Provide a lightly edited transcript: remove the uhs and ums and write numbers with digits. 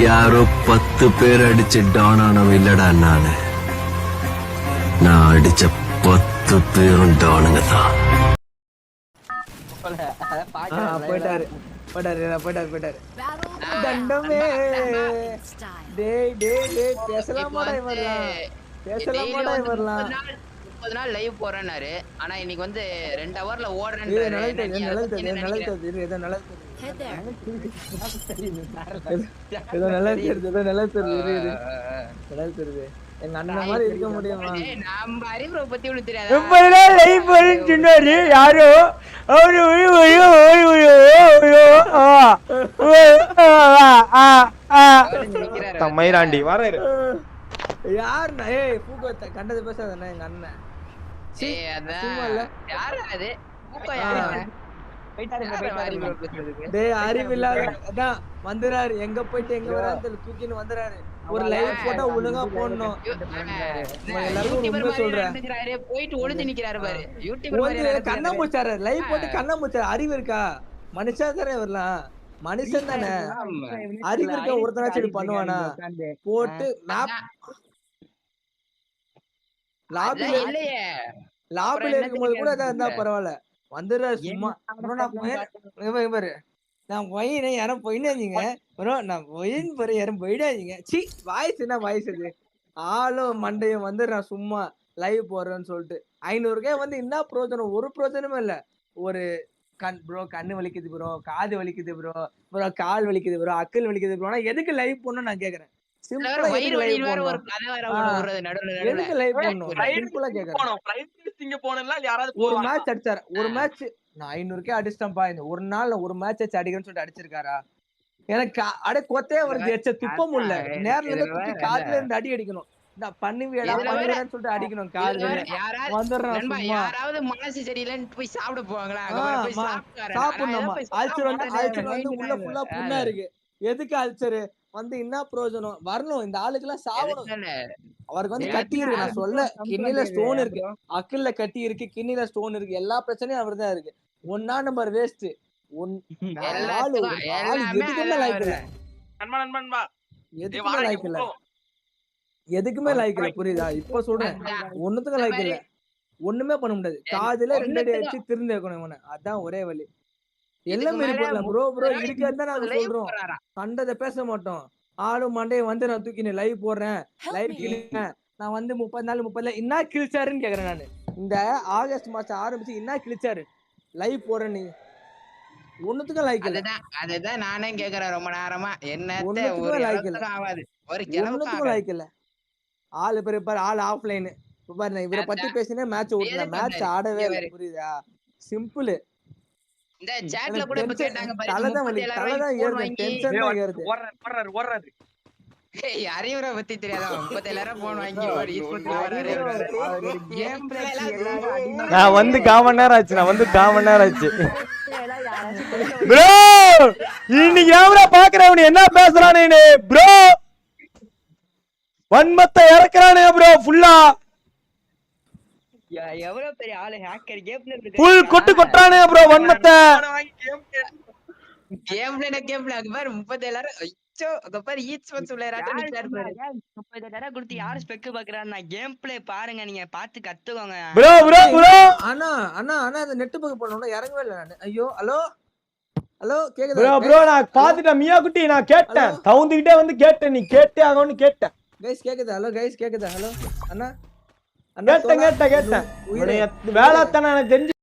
யாரோ 10 பேர் அடிச்சு டவுன் ஆனவன் இல்லடா நானு. நான் அடிச்ச 10 பேரும் டவுனுங்க தான். போயிட்டாரு. தண்டமே பேசலாமாடா இவரெல்லாம் 30 நாள் லைவ் போறேன்னாரு. ஆனா இன்னைக்கு வந்து 2 ஹவர்ல ஓடுறேன்னு எங்க அண்ணன் மாதிரி இருக்க முடியுமா? நம்ம அறிவுரை பத்தி ஒண்ணு தெரியாது. சொன்னாரு யாரோ மயிராண்டி வர யாருண்ணா? ஏய் பூக்கோத்த கண்டது பேசாதண்ணா எங்க அண்ணன். அறிவில்லாத வந்துறாரு. எங்க போயிட்டு எங்க வரான்னு தூக்கின்னு வந்துறாரு. ஒரு லைவ் போட்டா ஒழுங்கா போடணும். சொல்றேன் போயிட்டு ஒளிஞ்சு நிக்கிறாரு பாரு. கண்ணாமூச்சாரு லைவ் போட்டு கண்ணாமூச்சாரு. அறிவு இருக்கா? மனுஷா தானே வரலாம். மனுஷன் தானே. அறிவு இருக்க ஒருத்தனாச்சும் பண்ணுவானா? போட்டு லாபில இருக்கும்போது கூட இருந்தா பரவாயில்ல. வந்துடுறாரு சும்மா. பாரு நான் பொயினே யாரும் பொயினாதீங்க. நான் பொயின் பாரு யாரும் பொயிடாதீங்க. சி வாய்ஸ் என்ன வாய்ஸ் இது? ஆளும் மண்டையும் வந்து நான் சும்மா லைவ் போடுறேன்னு சொல்லிட்டு 500K வந்து என்ன பிரோஜனம்? ஒரு பிரோஜனமே இல்ல. ஒரு ப்ரோ கண்ணு வலிக்குது ப்ரோ, காது வலிக்குது ப்ரோ, கால் வலிக்குது ப்ரோ, அக்கல் வலிக்குது ப்ரோ. ஆனா எதுக்கு லைவ் போடணும் நான் கேக்குறேன். சிம்பிளா எதுக்கு லைவ் போடணும்? எதுக்கு லைவ் போடணும்? சிம்பிளா கேக்குறேன். ஒரு மேட்ச் அடிச்சாரு. ஒரு மேட்ச் நான் 500K அடிச்சிட்டேன்ப்பா. இந்த ஒரு நாள் ஒரு மேட்ச் அடிக்கிறேன்னு சொல்லிட்டு அடிச்சிருக்காரா? எனக்கு அடே கொத்தையே வருது. எச்ச துப்ப முடியல. நேர்ல இருந்து துப்பி காதுல இருந்து அடி அடிக்கணும். நான் பண்ணுவியடா பண்ணுவேன்னு சொல்லிட்டு அடிக்கணும் காதுல. வந்துடுறான் சும்மா. யாராவது மனசு சரியில்லைன்னு போய் சாப்பிட போவாங்களா? சாப்பிடணுமா? அல்சர் வந்து உள்ள ஃபுல்லா புண்ணா இருக்கு. எதுக்கு அல்சரு? வந்து என்ன பிரயோஜனம்? வரணும் இந்த ஆளுக்கு எல்லாம் சாவணும். அவருக்கு வந்து கட்டி இருக்கு. நான் சொல்ல கிண்ணில ஸ்டோன் இருக்கு, அக்கல்ல கட்டி இருக்கு, கிண்ணில ஸ்டோன் இருக்கு. எல்லா பிரச்சனையும் அவர்தான் இருக்கு. ஒன்னா நம்பர் வேஸ்ட். எதுக்குமே லைக் இல்ல. எதுக்குமே லைக் இல்ல. புரியுதா? இப்ப சொல்றேன். ஒண்ணுத்துக்கும் லைக் இல்ல. ஒண்ணுமே பண்ண முடியாது. காதுல 2 அடி அடிச்சு திருந்த வைக்கணும் இவனை. அதான் ஒரே வழி. எல்லாமே இருக்கலாம் ப்ரோ. இருக்குன்னு நாங்க சொல்றோம். கண்டதை பேச மாட்டோம். ஆளும் மண்டையை வந்து நான் தூக்கினேன் லைவ் போடுறேன். லைவ் கிளிக்கிறேன். நான் வந்து 30 நாள் 30 என்ன கிழிச்சாருன்னு கேக்குறேன் நானு. இந்த ஆகஸ்ட் மாசம் ஆரம்பிச்சு என்ன கிழிச்சாரு? லைவ் போடுறேன் நீ ஒண்ணுத்துக்கும் லைக் இல்ல. அதுதான் நானே கேக்குறேன் ரொம்ப நேரமா. ஒண்ணுத்துக்கும் லைக் இல்ல. ஒண்ணுத்துக்கும் லைக் இல்ல. ஆளு பாரு ஆள் ஆஃப்லைன். பாரு நான் இவரை பத்தி பேசினே மேட்ச் ஓட்டுறேன். மேட்ச் ஆடவே இல்லை. புரியுதா? சிம்பிள். இந்த சாட்ல கூட இப்ப கேட்டாங்க பாரு. அறிவுரை பத்தி தெரியாதா? 37,000 போன் வாங்கி ஓடி நான் வந்து 1/4 மணி நேரம் ஆச்சு. ப்ரோ இன்னைக்கு எவரா பாக்குறவனு என்ன பேசுறானே ப்ரோ? வன்மத்தை இறக்குறானே ப்ரோ ஃபுல்லா. எவ்வளவு பெரிய ஆளு ஹேக்கர் கேம்ல ஃபுல் கொட்டுறானே ப்ரோ வன்மத்தை. கேம்ல அது பாரு 37,000. ஐயோ அத பாரு ஈச் வந்து சொல்றாரு. 30,000 கொடுத்து யாரு ஸ்பெக் பாக்குறாரு? நான் கேம் பிளே பாருங்க, நீங்க பாத்து கத்துக்கோங்க ப்ரோ. அண்ணா அந்த நெட் பக்க போறோம்ல இறங்கவே இல்ல நான். ஐயோ ஹலோ கேக்குதா ப்ரோ? நான் பாத்துட்டேன் மியா குட்டி. நான் கேட்டேன் தவுந்துகிட்டே வந்து கேட்டேன். நீ கேட்டே ஆகணும்னு கேட்டேன். கைஸ் கேக்குதா? ஹலோ கைஸ் கேக்குதா? ஹலோ அண்ணா கேட்டேன். வேலை தானே எனக்கு தெரிஞ்சு